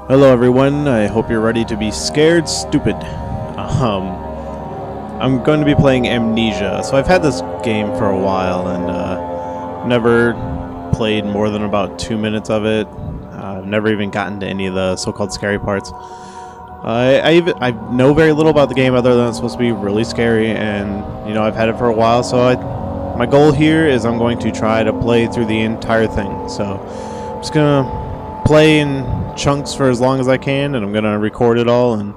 Hello everyone, I hope you're ready to be scared stupid. I'm going to be playing Amnesia. So I've had this game for a while and never played more than about 2 minutes of it. I've never even gotten to any of the so-called scary parts. I know very little about the game other than it's supposed to be really scary, and you know, I've had it for a while, so my goal here is I'm going to try to play through the entire thing. So I'm just gonna play in chunks for as long as I can, and I'm gonna record it all, and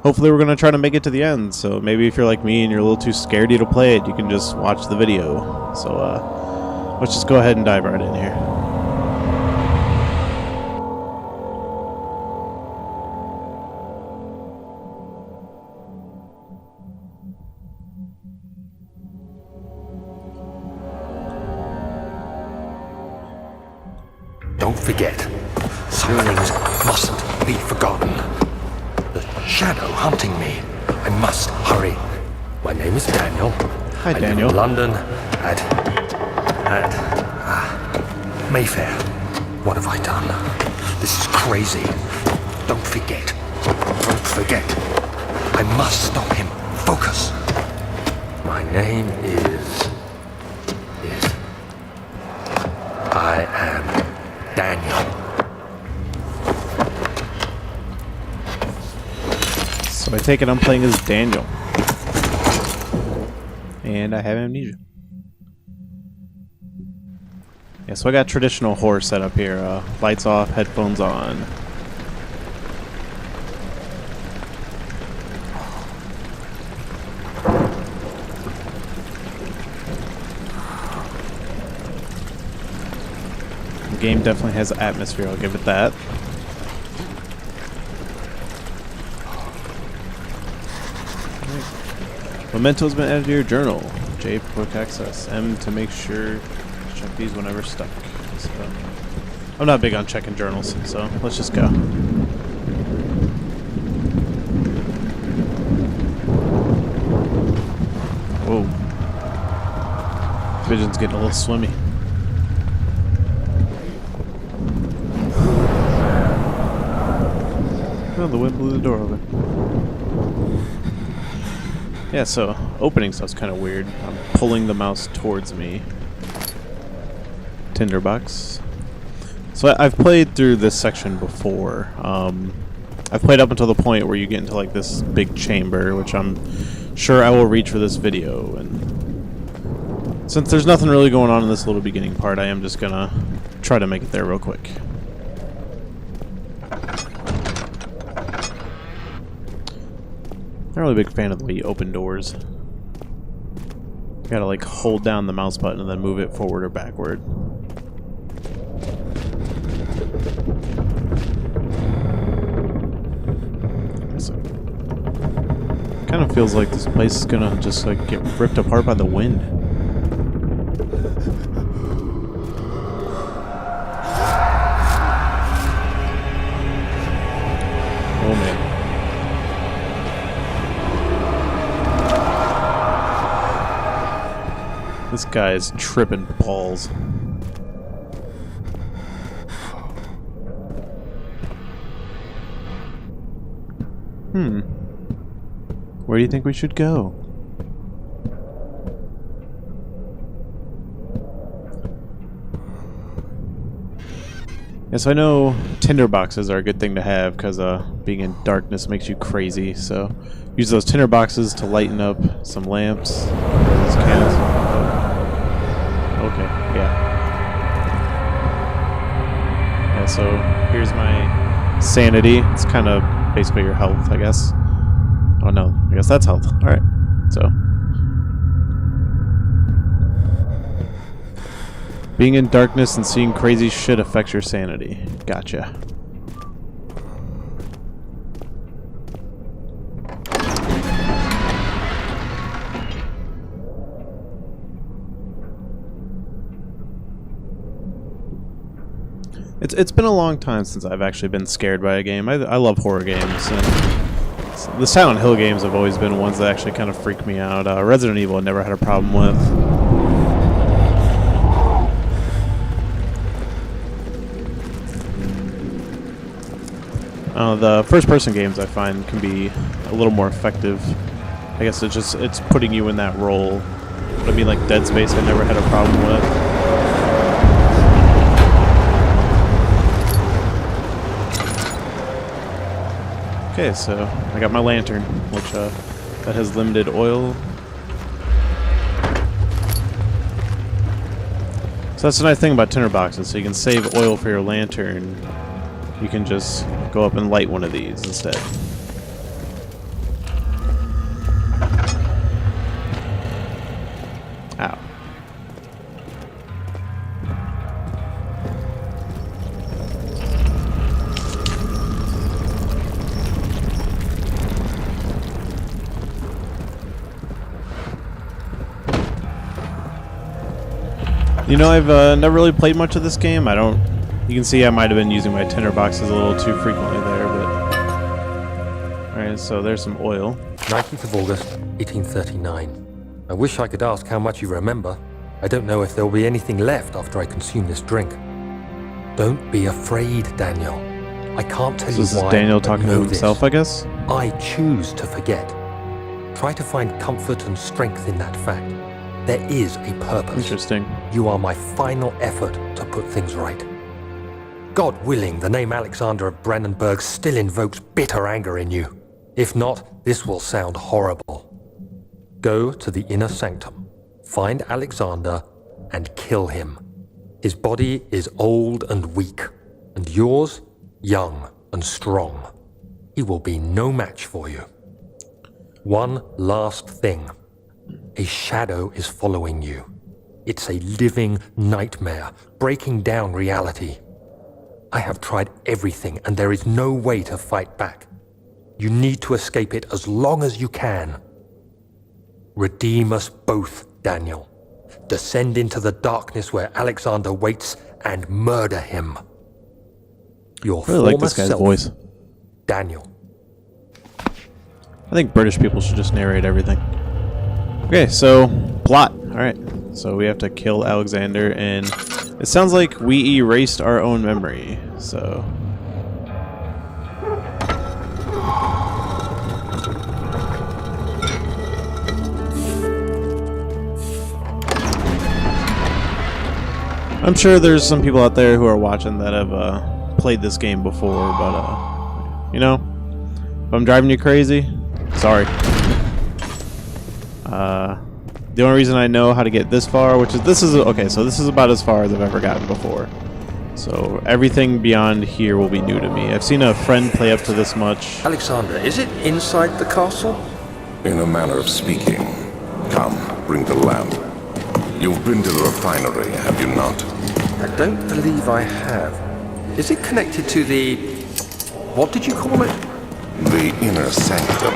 hopefully we're gonna try to make it to the end. So maybe if you're like me and you're a little too scaredy to play it, you can just watch the video. So let's just go ahead and dive right in here. Don't forget, some things mustn't be forgotten. The shadow hunting me. I must hurry. My name is Daniel. Hi, Daniel. I live in London at Mayfair. What have I done? This is crazy. Don't forget. Don't forget. I must stop him. Focus. My name is I am Daniel. So I take it I'm playing as Daniel. And I have amnesia. Yeah, so I got traditional horror setup here. Lights off, headphones on. The game definitely has atmosphere, I'll give it that. Memento's been added to your journal. J for access. M to make sure to check these whenever stuck. So, I'm not big on checking journals, so let's just go. Whoa. Vision's getting a little swimmy. Oh, the wind blew the door open. Yeah, so opening stuff's kind of weird. I'm pulling the mouse towards me. Tinderbox. So I've played through this section before. I've played up until the point where you get into like this big chamber, which I'm sure I will reach for this video. And since there's nothing really going on in this little beginning part, I am just gonna try to make it there real quick. Not really a big fan of the way you open doors. You gotta like hold down the mouse button and then move it forward or backward. So, kind of feels like this place is gonna just like get ripped apart by the wind. Oh man. This guy is tripping balls. Where do you think we should go? Yes, I know tinder boxes are a good thing to have because being in darkness makes you crazy. So use those tinder boxes to lighten up some lamps. Those candles. Okay, yeah. Yeah, so here's my sanity. It's kind of basically your health, I guess. Oh no, I guess that's health. Alright, so. Being in darkness and seeing crazy shit affects your sanity. Gotcha. It's been a long time since I've actually been scared by a game. I love horror games, and the Silent Hill games have always been ones that actually kind of freak me out. Resident Evil I never had a problem with. The first-person games I find can be a little more effective. I guess it's putting you in that role. But I mean, like Dead Space, I never had a problem with. Okay, so I got my lantern, which that has limited oil. So that's the nice thing about tinderboxes. So you can save oil for your lantern. You can just go up and light one of these instead. Ow. You know, I've never really played much of this game. You can see I might have been using my tinderboxes a little too frequently there, but... Alright, so there's some oil. 19th of August, 1839. I wish I could ask how much you remember. I don't know if there will be anything left after I consume this drink. Don't be afraid, Daniel. I can't tell you why. This is Daniel talking to himself, I guess? I choose to forget. Try to find comfort and strength in that fact. There is a purpose. Interesting. You are my final effort to put things right. God willing, the name Alexander of Brandenburg still invokes bitter anger in you. If not, this will sound horrible. Go to the inner sanctum, find Alexander, and kill him. His body is old and weak, and yours, young and strong. He will be no match for you. One last thing. A shadow is following you. It's a living nightmare, breaking down reality. I have tried everything, and there is no way to fight back. You need to escape it as long as you can. Redeem us both, Daniel. Descend into the darkness where Alexander waits and murder him. Your I really like this guy's voice. Daniel. I think British people should just narrate everything. Okay, so plot. Alright, so we have to kill Alexander, and it sounds like we erased our own memory, so... I'm sure there's some people out there who are watching that have played this game before, but, you know, if I'm driving you crazy, sorry. The only reason I know how to get this far, this is about as far as I've ever gotten before. So everything beyond here will be new to me. I've seen a friend play up to this much. Alexander, is it inside the castle? In a manner of speaking. Come, bring the lamp. You've been to the refinery, have you not? I don't believe I have. Is it connected to the... what did you call it? The inner sanctum.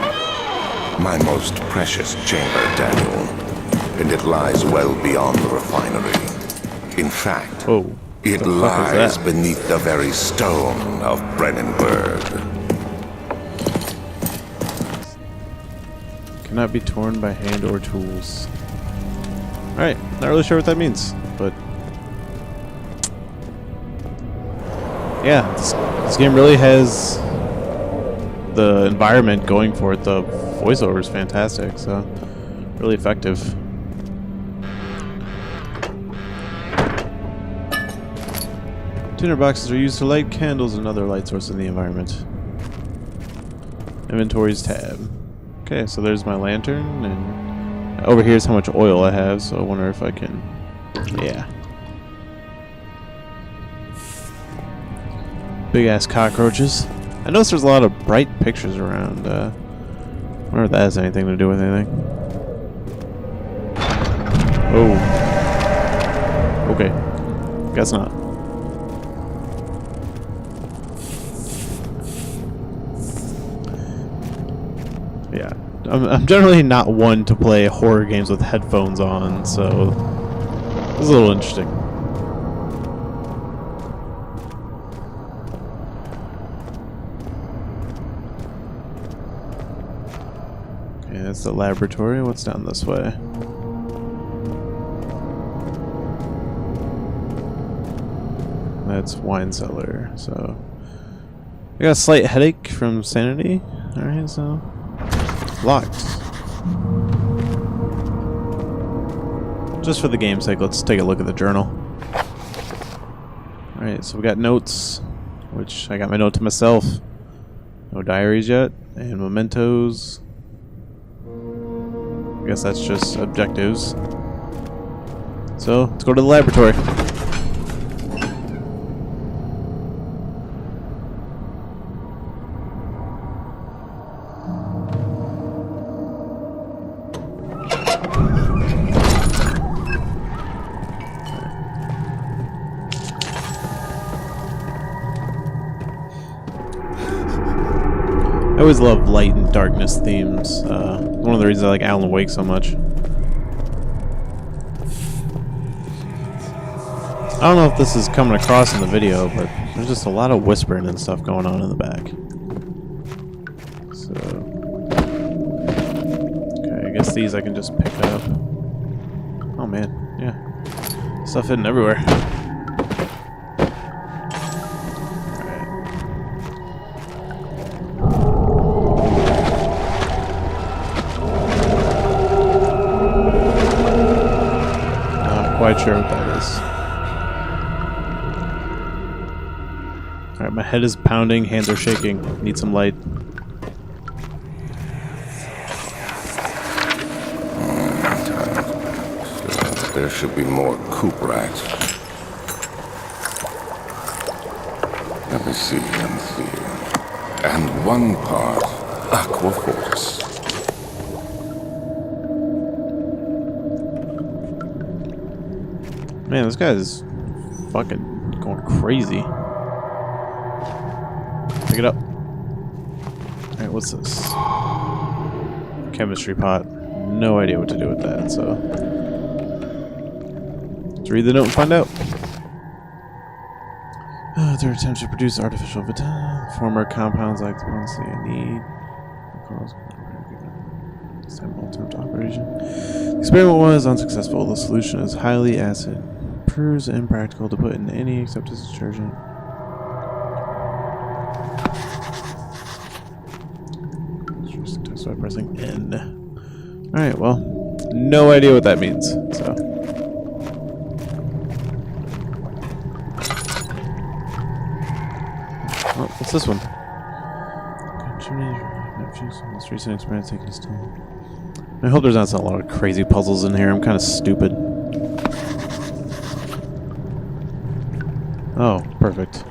My most precious chamber, Daniel. And it lies well beyond the refinery. In fact, it lies beneath the very stone of Brennenburg. Cannot be torn by hand or tools. Alright, not really sure what that means, but... yeah, this game really has the environment going for it. The voiceover is fantastic, so really effective. Tinderboxes are used to light candles and other light sources in the environment. Inventories tab. Okay, so there's my lantern, and over here is how much oil I have, so I wonder if I can... yeah. Big ass cockroaches. I noticed there's a lot of bright pictures around. I wonder if that has anything to do with anything. Oh. Okay. Guess not. Yeah. I'm generally not one to play horror games with headphones on, so this is a little interesting. Okay, that's the laboratory. What's down this way? That's wine cellar, so I got a slight headache from sanity. Alright, so locked. Just for the game's sake, let's take a look at the journal. Alright, so we got notes, which I got my note to myself. No diaries yet, and mementos. I guess that's just objectives. So, let's go to the laboratory. I always love light and darkness themes. One of the reasons I like Alan Wake so much. I don't know if this is coming across in the video, but there's just a lot of whispering and stuff going on in the back. So, okay, I guess these I can just pick up. Oh man, yeah, stuff hidden everywhere. Quite sure what that is. Alright, my head is pounding, hands are shaking. Need some light. There should be more coop rats. Let me see. And one part aquaforce. Man, this guy is fucking going crazy. Pick it up. Alright, what's this? Chemistry pot. No idea what to do with that, so let's read the note and find out. Their attempts to produce artificial former compounds like the ones they need. Attempt operation. The experiment was unsuccessful. The solution is highly acid. Proves impractical to put in any except as detergent. Text by pressing N. Alright, well, no idea what that means, so. Oh, what's this one? Most recent experiment taking its time. I hope there's not a lot of crazy puzzles in here. I'm kind of stupid. Oh, perfect.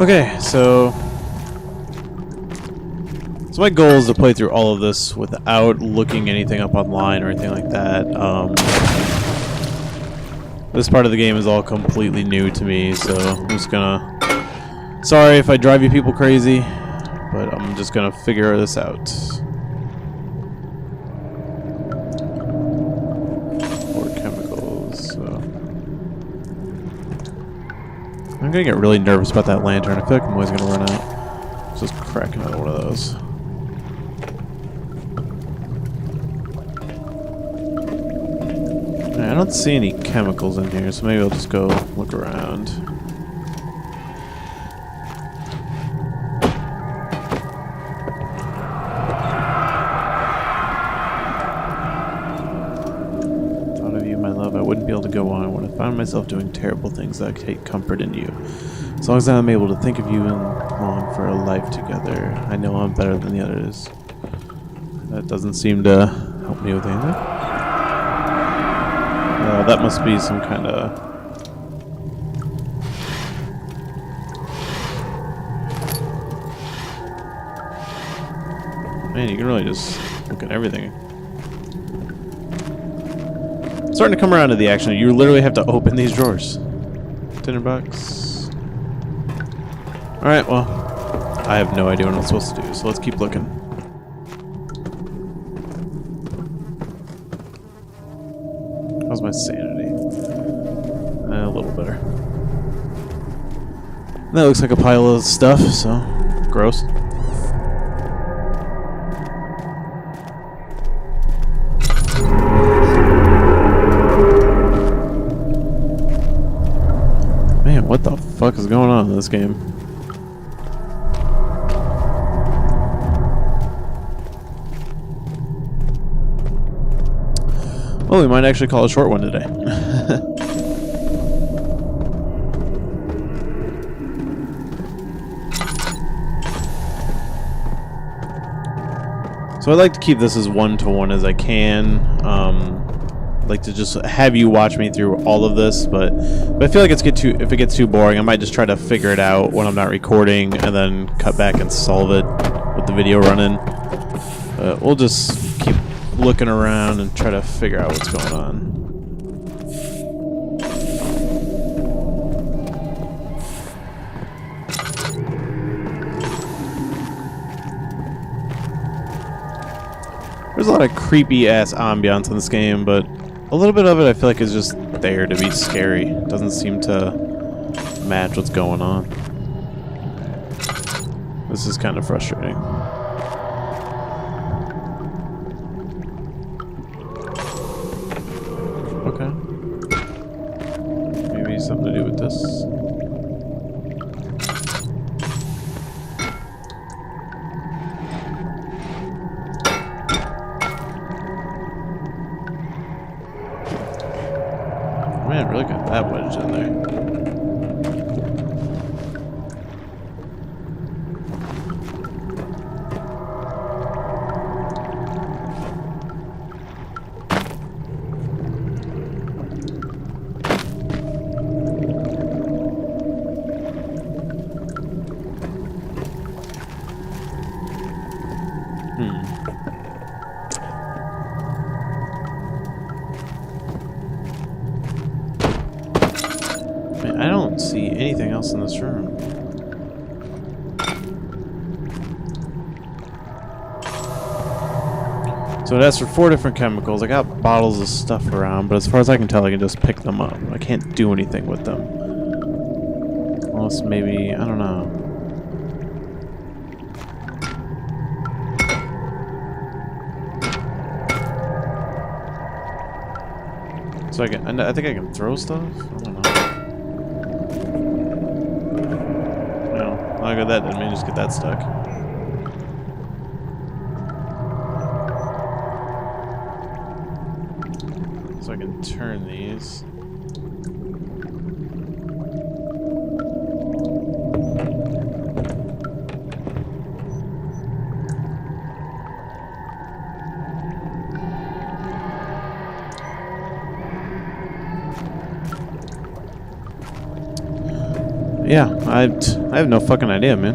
Okay, so my goal is to play through all of this without looking anything up online or anything like that. This part of the game is all completely new to me, so I'm just gonna... Sorry if I drive you people crazy, but I'm just gonna figure this out. I'm gonna get really nervous about that lantern. I feel like I'm always gonna run out. Let's just crack another one of those. Right, I don't see any chemicals in here, so maybe I'll just go look around. I wouldn't be able to go on when I found myself doing terrible things that I take comfort in you. As long as I'm able to think of you and long for a life together, I know I'm better than the others. That doesn't seem to help me with anything. That must be some kind of... Man, you can really just look at everything. Starting to come around to the action. You literally have to open these drawers. $10. Alright, well, I have no idea what I'm supposed to do, so let's keep looking. How's my sanity? A little better. That looks like a pile of stuff, so gross. Man, what the fuck is going on in this game? Oh, we might actually call a short one today. So I like to keep this as one-to-one as I can. Like to just have you watch me through all of this, but I feel like if it gets too boring, I might just try to figure it out when I'm not recording and then cut back and solve it with the video running. We'll just keep looking around and try to figure out what's going on. There's a lot of creepy ass ambiance in this game, but a little bit of it I feel like is just there to be scary. It doesn't seem to match what's going on. This is kind of frustrating. Okay. Maybe something to do with this. Man, really got that wedged in there. I don't see anything else in this room. So it asks for 4 different chemicals. I got bottles of stuff around, but as far as I can tell, I can just pick them up. I can't do anything with them. Unless maybe, I don't know. So I think I can throw stuff? I don't know. I got that, didn't mean just get that stuck. So I can turn these. Yeah, I have no fucking idea, man.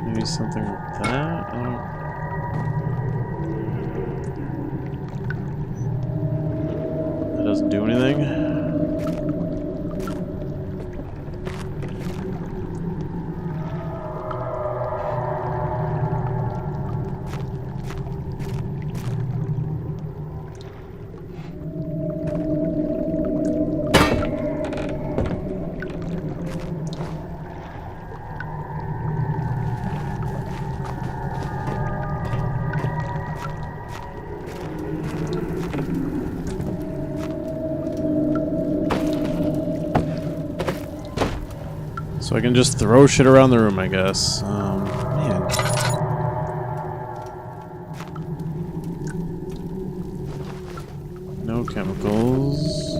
Maybe something like that? I don't... That doesn't do anything. So I can just throw shit around the room, I guess. Man. No chemicals.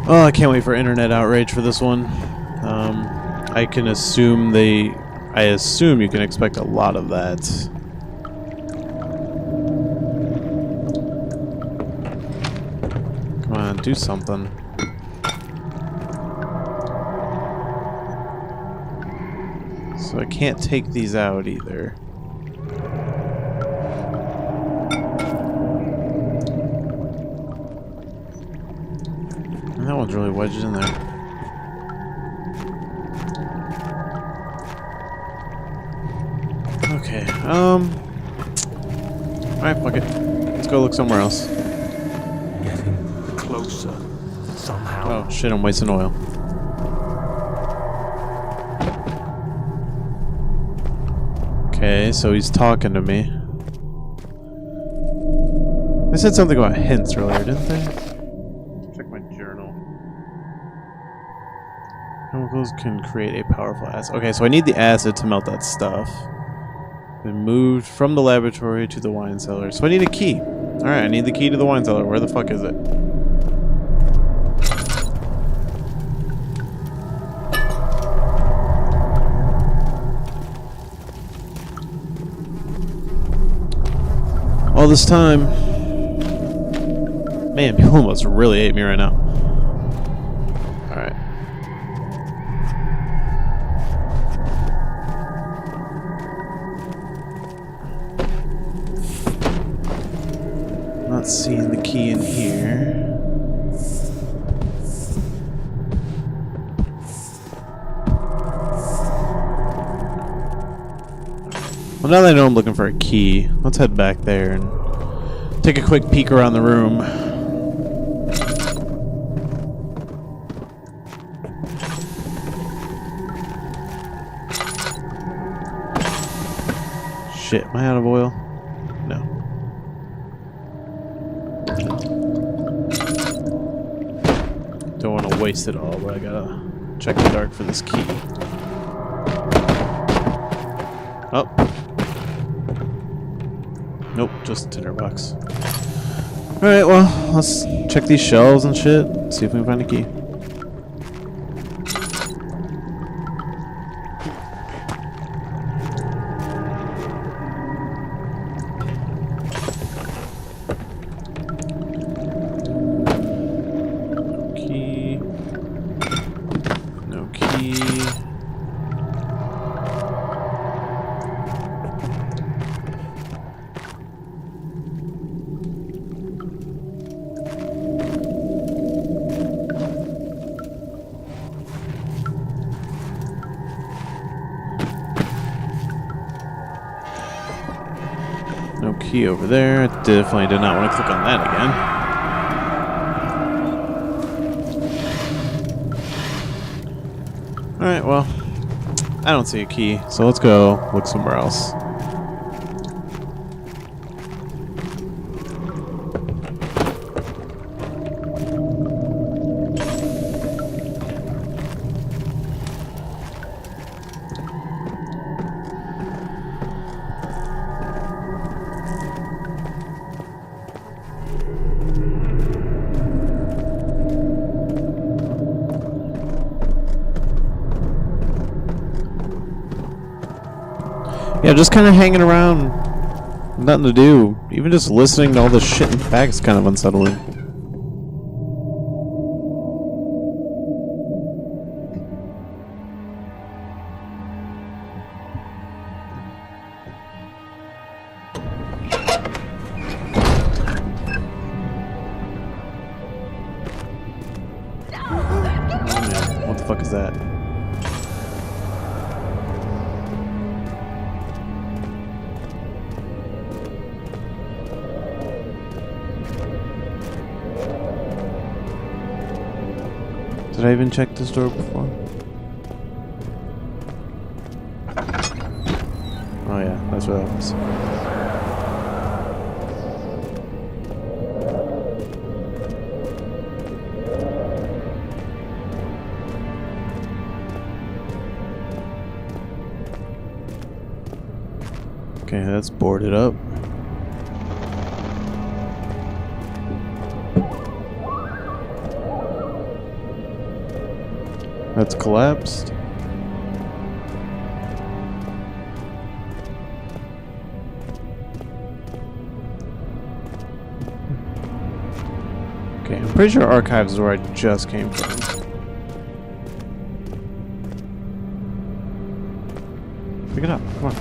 Oh, I can't wait for internet outrage for this one. I can assume I assume you can expect a lot of that. Do something. So I can't take these out either. And that one's really wedged in there. Okay, alright, fuck it. Let's go look somewhere else. Somehow. Oh shit, I'm wasting oil. Okay, so he's talking to me. They said something about hints earlier, didn't they? Check my journal. Chemicals can create a powerful acid. Okay, so I need the acid to melt that stuff. Been moved from the laboratory to the wine cellar. So I need a key. Alright, I need the key to the wine cellar. Where the fuck is it? All this time. Man, people almost really hate me right now. Alright. Not seeing the key in here. Well, now that I know I'm looking for a key, let's head back there and take a quick peek around the room. Shit, am I out of oil? No. Don't want to waste it all, but I gotta check the dark for this key. Oh. Nope, just a tinderbox. Alright, well, let's check these shelves and shit, see if we can find a key. No key. No key over there. I definitely did not want to click on that again. Alright, well, I don't see a key, so let's go look somewhere else. Yeah, just kind of hanging around, nothing to do. Even just listening to all this shit in the back is kind of unsettling. Oh man, what the fuck is that? Did I even check this door before? Oh yeah, that's what that was. Okay, that's boarded up. That's collapsed. Okay, I'm pretty sure archives is where I just came from. Pick it up, come on.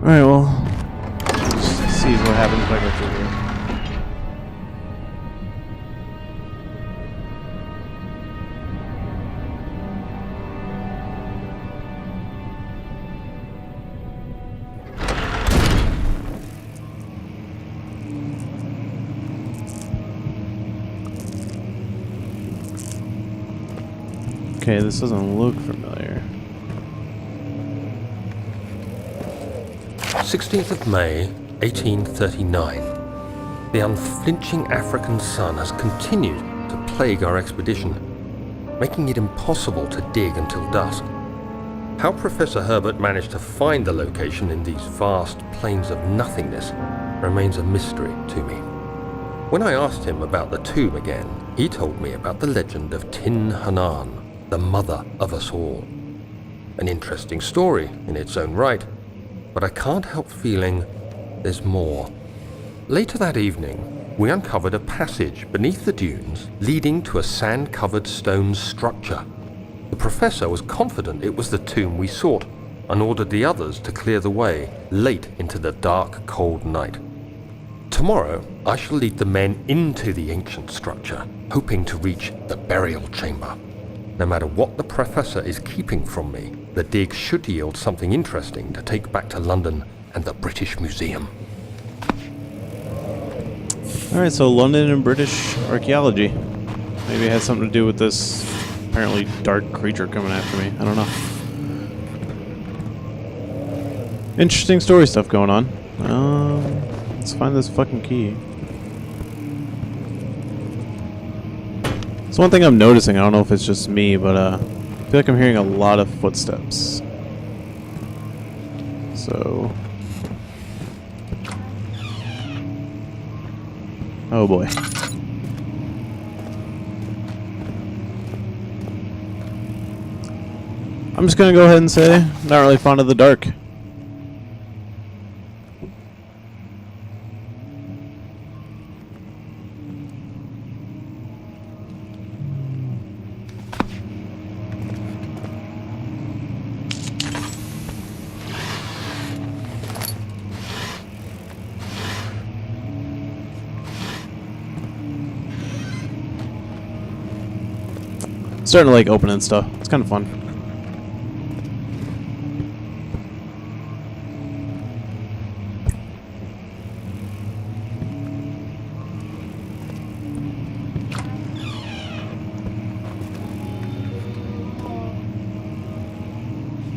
Alright, well. See what happens if I go through here. Okay, this doesn't look familiar. 16th of May, 1839. The unflinching African sun has continued to plague our expedition, making it impossible to dig until dusk. How Professor Herbert managed to find the location in these vast plains of nothingness remains a mystery to me. When I asked him about the tomb again, he told me about the legend of Tin Hanan, the mother of us all. An interesting story in its own right, but I can't help feeling there's more. Later that evening, we uncovered a passage beneath the dunes leading to a sand-covered stone structure. The professor was confident it was the tomb we sought and ordered the others to clear the way late into the dark, cold night. Tomorrow, I shall lead the men into the ancient structure, hoping to reach the burial chamber. No matter what the professor is keeping from me, the dig should yield something interesting to take back to London and the British Museum. Alright, so London and British archaeology. Maybe it has something to do with this apparently dark creature coming after me. I don't know. Interesting story stuff going on. Let's find this fucking key. So one thing I'm noticing, I don't know if it's just me, but I feel like I'm hearing a lot of footsteps. So... oh boy. I'm just gonna go ahead and say, not really fond of the dark. Starting to like opening stuff. It's kind of fun.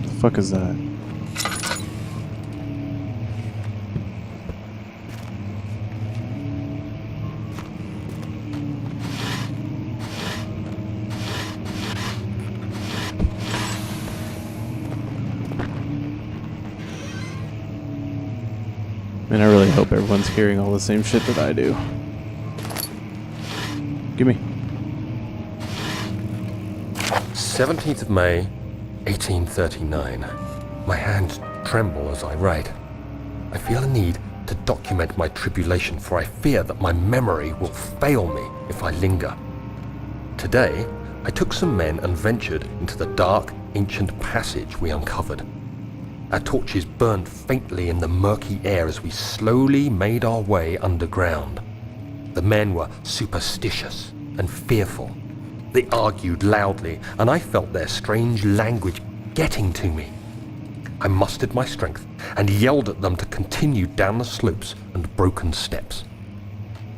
The fuck is that? Man, I really hope everyone's hearing all the same shit that I do. Gimme. 17th of May, 1839. My hands tremble as I write. I feel a need to document my tribulation, for I fear that my memory will fail me if I linger. Today, I took some men and ventured into the dark, ancient passage we uncovered. Our torches burned faintly in the murky air as we slowly made our way underground. The men were superstitious and fearful. They argued loudly, and I felt their strange language getting to me. I mustered my strength and yelled at them to continue down the slopes and broken steps.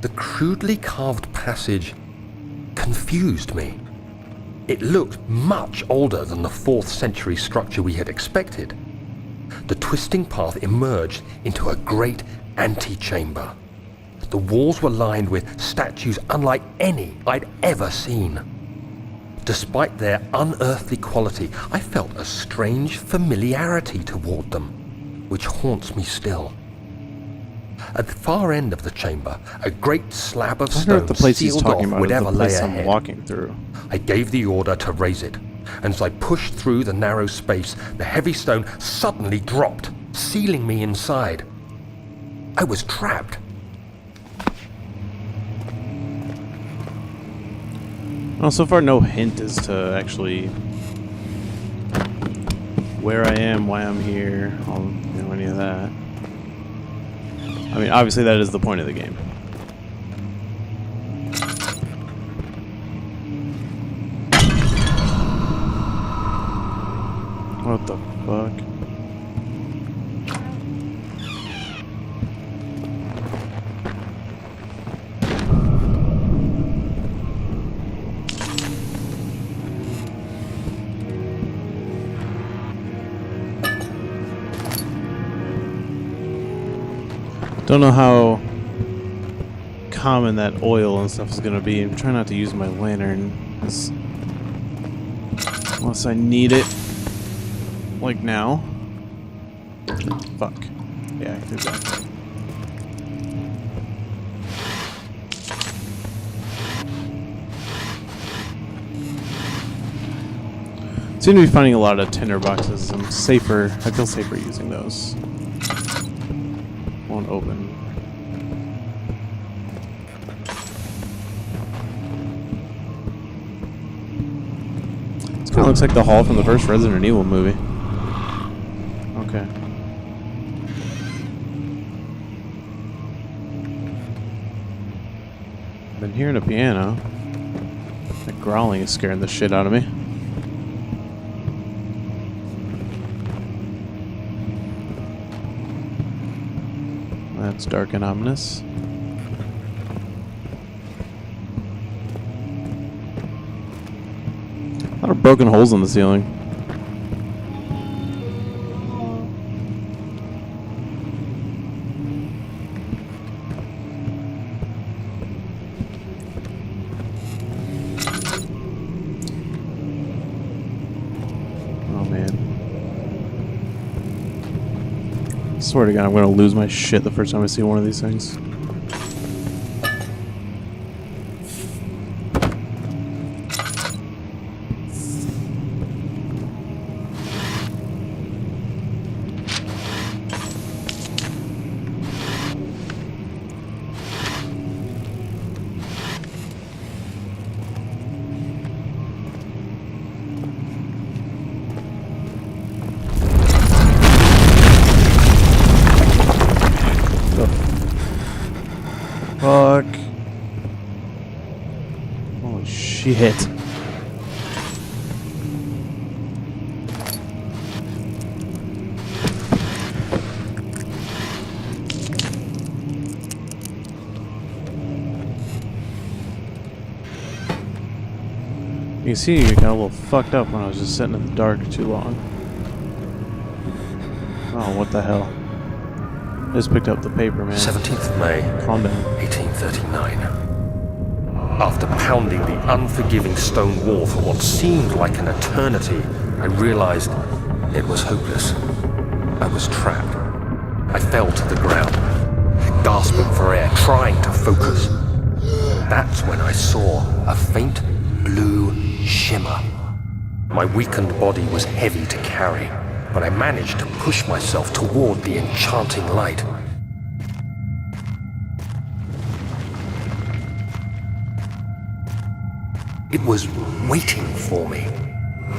The crudely carved passage confused me. It looked much older than the 4th century structure we had expected. The twisting path emerged into a great antechamber. The walls were lined with statues unlike any I'd ever seen. Despite their unearthly quality, I felt a strange familiarity toward them, which haunts me still. At the far end of the chamber, a great slab of stone sealed off whatever lay ahead. Walking through. I gave the order to raise it, and as I pushed through the narrow space, the heavy stone suddenly dropped, sealing me inside. I was trapped. Well, so far no hint as to actually where I am, why I'm here, any of that. I mean, obviously that is the point of the game. What the fuck? Don't know how common that oil and stuff is gonna be. I'm trying not to use my lantern unless I need it. Like now. Fuck. Yeah, exactly. Seem to be finding a lot of tinder boxes. I'm safer. I feel safer using those. Won't open. This kind of looks like the hall from the first Resident Evil movie. Okay. Been hearing a piano. That growling is scaring the shit out of me. That's dark and ominous. A lot of broken holes in the ceiling. Oh man. I swear to God, I'm gonna lose my shit the first time I see one of these things. Fuck. Holy shit. You can see you got a little fucked up when I was just sitting in the dark too long. Oh, what the hell. I just picked up the paper, man. 17th of May, Calm down. 1839. After pounding the unforgiving stone wall for what seemed like an eternity, I realized it was hopeless. I was trapped. I fell to the ground, gasping for air, trying to focus. That's when I saw a faint blue shimmer. My weakened body was heavy to carry, but I managed to push myself toward the enchanting light. It was waiting for me.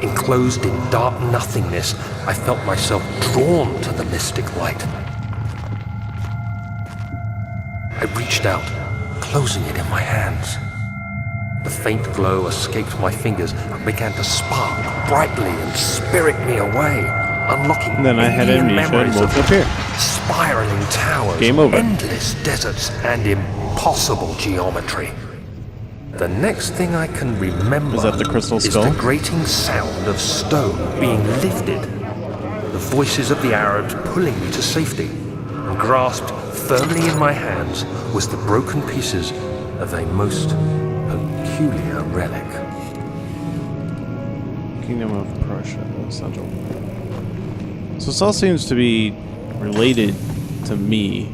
Enclosed in dark nothingness, I felt myself drawn to the mystic light. I reached out, closing it in my hands. The faint glow escaped my fingers and began to spark brightly and spirit me away, unlocking Then I had alien amnesia and memories woke of up here. spiraling towers, Game over. endless deserts, and impossible geometry. The next thing I can remember Is that the crystal is skull? the grating sound of stone being lifted, the voices of the Arabs pulling me to safety, and grasped firmly in my hands was the broken pieces of a most peculiar relic. Kingdom of Prussia, essential. So this all seems to be related to me.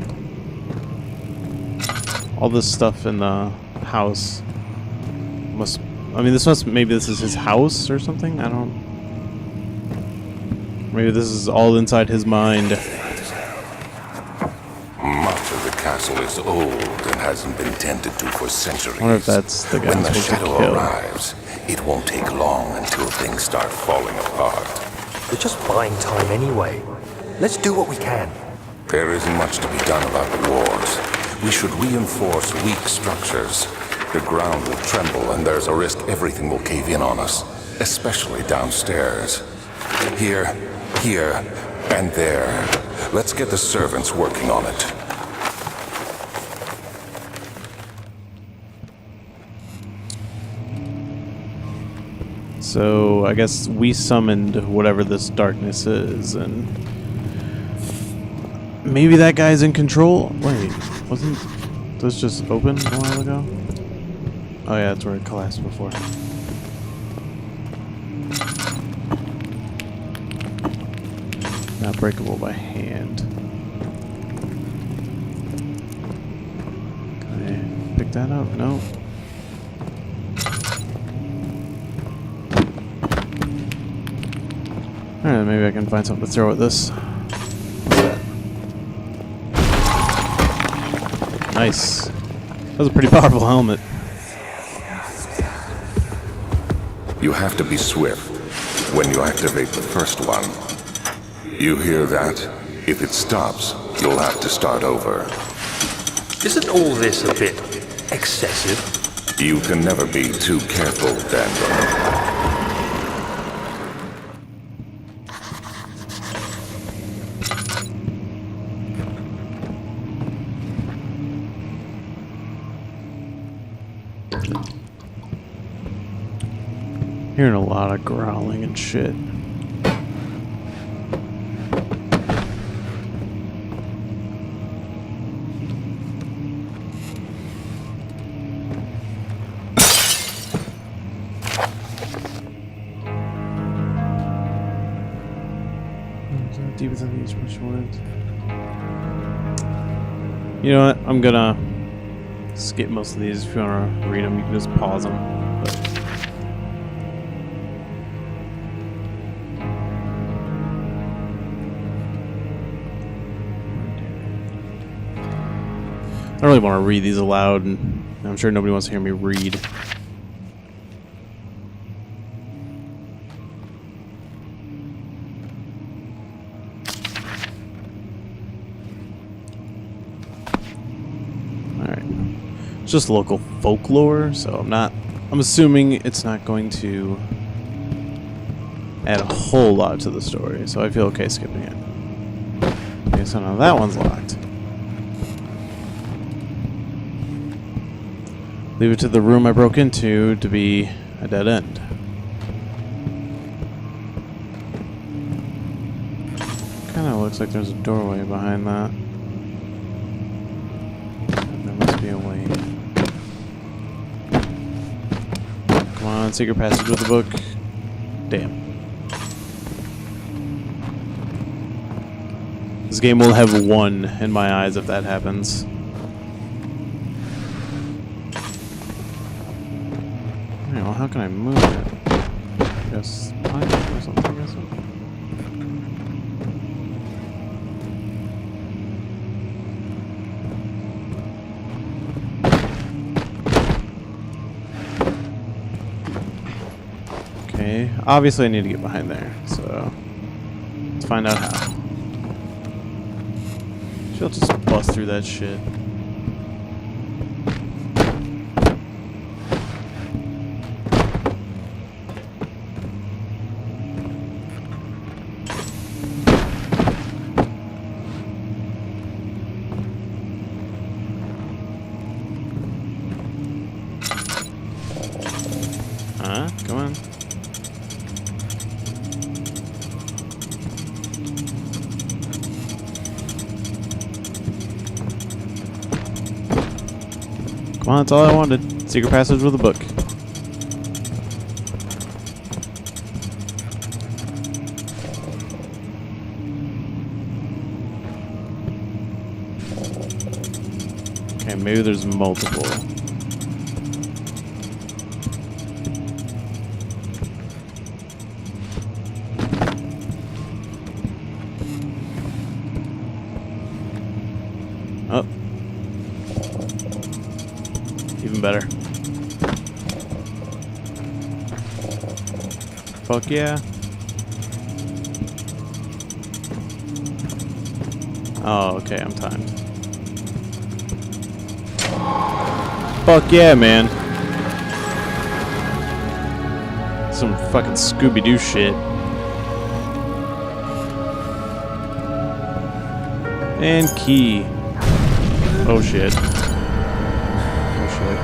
All this stuff in the house must... I mean, maybe this is his house or something? I don't... Maybe this is all inside his mind. Much of the castle is old and hasn't been tended to for centuries. I wonder if that's the guy When the supposed to shadow kill. arrives, it won't take long until things start falling apart. We're just buying time anyway. Let's do what we can. There isn't much to be done about the walls. We should reinforce weak structures. The ground will tremble and there's a risk everything will cave in on us, especially downstairs. Here, and there. Let's get the servants working on it. So I guess we summoned whatever this darkness is, and Maybe that guy's in control? Wait, wasn't this just open a while ago? Oh yeah, that's where it collapsed before. Not breakable by hand. Can I pick that up? No. Alright, maybe I can find something to throw at this. Nice. That was a pretty powerful helmet. You have to be swift when you activate the first one. You hear that? If it stops, you'll have to start over. Isn't all this a bit excessive? You can never be too careful, Daniel. Hearing a lot of growling and shit. Deep within these which ones. You know what? I'm gonna skip most of these. If you wanna read them, you can just pause them. But I don't really want to read these aloud, and I'm sure nobody wants to hear me read. Alright. It's just local folklore, so I'm assuming it's not going to add a whole lot to the story, so I feel okay skipping it. Okay, so now that one's locked. Leave it to the room I broke into to be a dead end. Kinda looks like there's a doorway behind that. There must be a way. Come on, secret passage with the book. Damn. This game will have 1 in my eyes if that happens. Well, how can I move it? Just punch it or something, I guess. Okay, obviously I need to get behind there, so let's find out how. She'll just bust through that shit. Come on. Come on, that's all I wanted. Secret passage with a book. Okay, maybe there's multiple. Oh. Even better. Fuck yeah. Oh, okay, I'm timed. Fuck yeah, man. Some fucking Scooby-Doo shit. And key. Oh shit. Oh shit.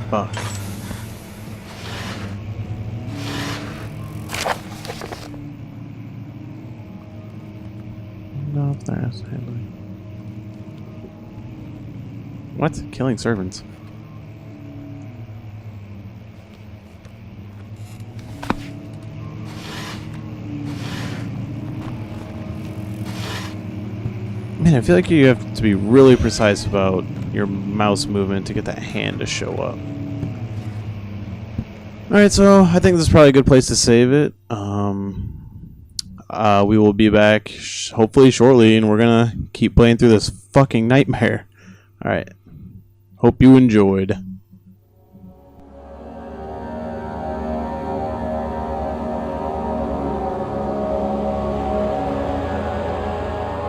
Fuck. What? Killing servants. Man, I feel like you have to be really precise about your mouse movement to get that hand to show up. Alright, so I think this is probably a good place to save it. We will be back hopefully shortly, and we're gonna keep playing through this fucking nightmare. Alright. Hope you enjoyed.